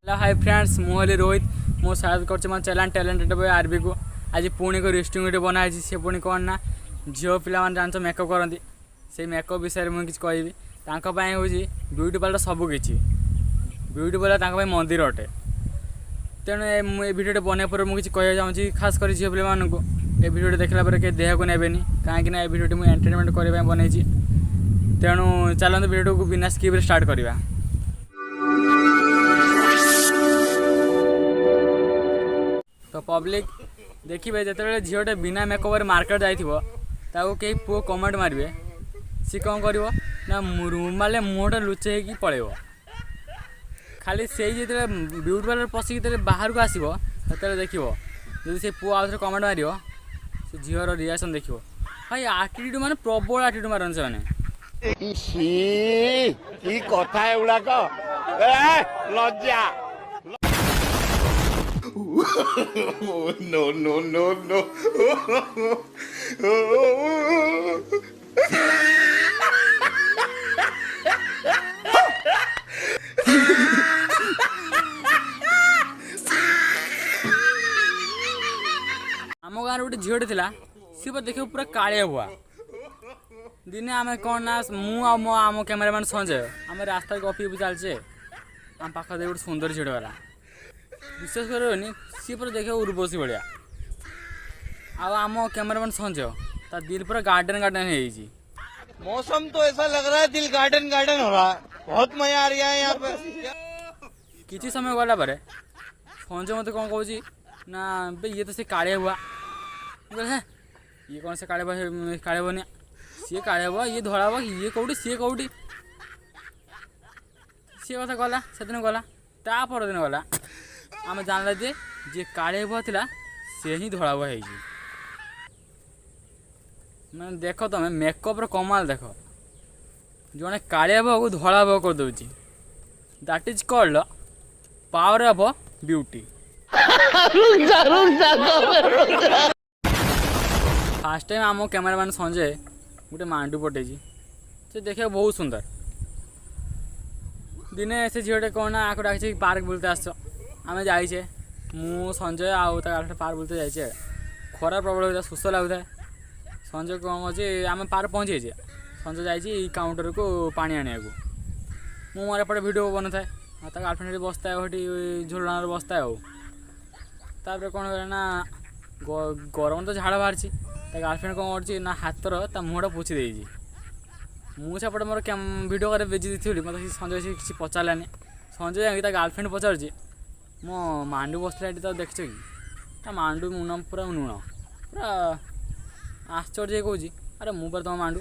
Hi friends मुझे रोहित मो स्वागत कर चैनल टैलेंटेड बॉय आरबी को आज पुणी को रेस्टिंग वीडियो बनाई से पुणी कौन ना झील पे जान मेकअप करती से मेकअप विषय में किसी कहि हूँ ब्यूटी पार्लर सबकि ब्यूटी पार्लर मंदिर अटे तेणु ये भिडियो बन पर मुझे कह चाहूँगी खास कर झील पे ये भिडियो देखला के देह को नेबेनि कहीं ये भिडियो मुझे एंटरटेनमेंट करने बनई तेणु चलते भिडियो को बिना स्किप स्टार्ट करवा। तो पब्लिक देखिए जिते झीटे बिना मेकअप मार्केट जाइए कई पुओ कमेंट मारे सी कौन कर रुमाले मुहटा लुचे पलैब खाली से जो ब्यूटी पार्लर पशिक बाहर को आसो देखो जब से पुओ आउ कमेंट मार से झीर रिएक्शन देख भाई आटिट्यूड माने प्रबल आटिट्यूड मारन से माने कथा एगुड़ाक लज्जा no no no no आम गाँव गोटे झीटे थी सी देख पूरा कालिया बुआ दिने आम कौन ना मु आम कैमेरामैन संजय आम रास्ता गपी चलचे आम पाख दे गोटे सुंदर झीट वाला विश्वास कर सी पूरा देखे उर्वशी भाया आम कैमेरामैन संजय ता दिल पूरा गार्डन गार्डन है। मौसम तो ऐसा लग रहा है दिल गार्डन गार्डन हो रहा है, बहुत मजा आ रहा है यहाँ पे। किसी समय गला पर संजय मत कौन कहूँ ना बे ये तो से काड़े हुआ है ये कौन से काड़े बनिया सी काड़े हुआ ये धड़ा हुआ ये कौटी सी कौटी सी कथा गला से दिन गला ता पर दिन गला आम जानला जे काड़े हुआ थिला से ही धड़ा हुआ है मैं देख तुम मेकअप कमाल देख जड़े काड़िया बुआ को धड़ा बुआ कर दौर that is called power of beauty. Fast time आम कैमेरामैन संजय गोटे मांडू पटे से देखा बहुत सुंदर दिने से झीटे कौन ना आको डाक पार्क बुलते आस आम जाइए मु संजय आउ पार्क बुलते जाइए खरा प्रबल होता सुस्थ लगुता है संजय कौन अच्छे आम पार्क पहुँची जाइए संजय जाइए काउंटर को पानी आने को मोर एपटे भिड बन था गार्लफ्रेंड बसता है झोलना बसता है तापर कौन करे ना गरम तो झाड़ बाहर गार्लफ्रेंड कौन कर हाथर मुहटा पोछि देजी मुझे मोर भिड कर बेजी थी मत संजय से किसी पचारानी संजय जा गार्लफ्रेंड पचार मो मांडू बसला तो देख कि मांडू मुन पूरा नुण पूरा आश्चर्य कौच अरे मु पर तुम मांडू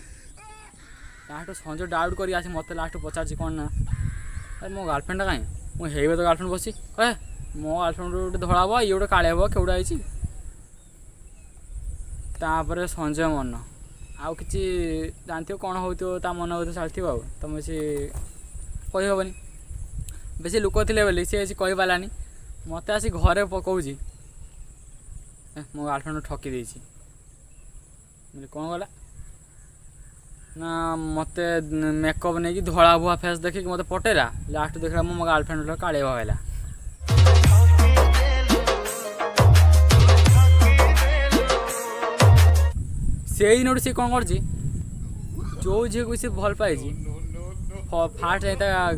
लास्ट संजय डाउट कर मत लास्ट पचार कौन ना अरे मो गार्लफ्रेंड कहीं मुझे तो गार्लफ्रेंड बसी कहे मो गार्लफ्रेंड गोटे धड़ा हुआ ये गोटे कालिया हुआ केवड़ा आई तापर संजय मन आउ कि जानते हो कौन हो मन हो चलती तुम से कहीहबनी बेसी लोक थे बोली सी कही पारानी मत आसी घरे पकाऊँ मो गार्लफ्रेंड ठकी देसी कौन गला ना मत मेकअप नहीं कि धड़ा भुआ फेस देखिए मत पटेला लास्ट देखला मो गार्लफ्रेंड काले भाला से दिन सी कौन कर जो झील को सी भल पाई फास्ट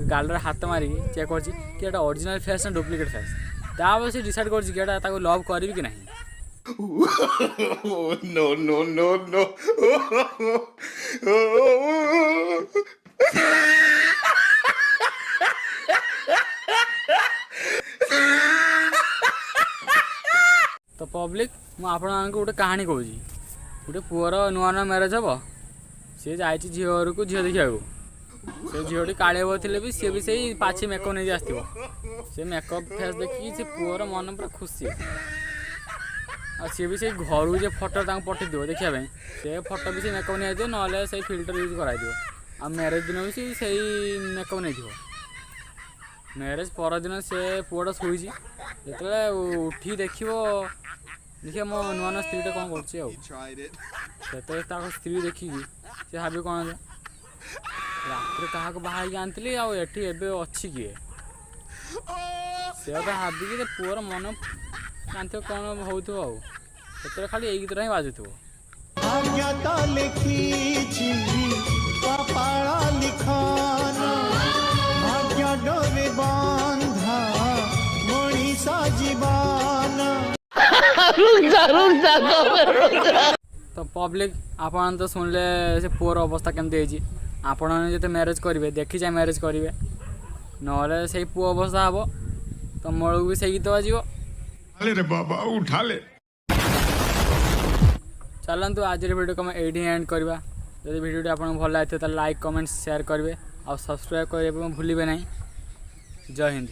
गालर हाथ मारिक चेक कर ओरिजिनल फेस ना डुप्लिकेट फेस तापर से डिसाइड कर लव करी कि नहीं। no no no no तो पब्लिक मुझे गोटे कहानी कहूँ गोटे पुअर नुआ नुआ मैरेज हम सी जा झील को झील देखा से झीटी काले हुआ थे भी सी भी से पाछी मेकअप नहीं आसो से मेकअप फेस देखिए से पुअर मन पूरा खुशी आ सी भी से घर जो फटो पठे देखा से फटो भी से मेकअप नहीं आए ना से फिल्टर यूज कराई आ मैरेज दिन भी से मेकअप नहीं मैरेज पर दिन से पुआटा शोई जो उठी देखिए मो नुआ नुआ स्त्री कौन कर स्त्री देखिकी सी भाभी कौन रात क्या बाहर आनी एटी अच्छी किए ସେ ତ ଭାବିକି ସେ ପୁଅର ମନ ଜାଣିଥିବ କ'ଣ ହେଉଥିବ ଆଉ ସେଥିରେ ଖାଲି ଏଇ ଗୀତଟା ହିଁ ବାଜୁଥିବ। भाग्यता लिखी कपाला लिखाना भाग्य डोरे बांधा मनीषा जीवाना। तो पब्लिक आपण तो सुनले से पुअर अवस्था केमती होइछि आपण जते मैरेज करेंगे देखी जाए मैरेज करेंगे ना से पुओ अवस्था हम तो मूल भी से गीत बाजो। रे बाबा उठा ले चलतु आज वीडियो को ये एंड करवा। जब वीडियो आपको भल लगे तो लाइक कमेंट शेयर करेंगे और सब्सक्राइब करेंगे भूलिए ना। जय हिंद।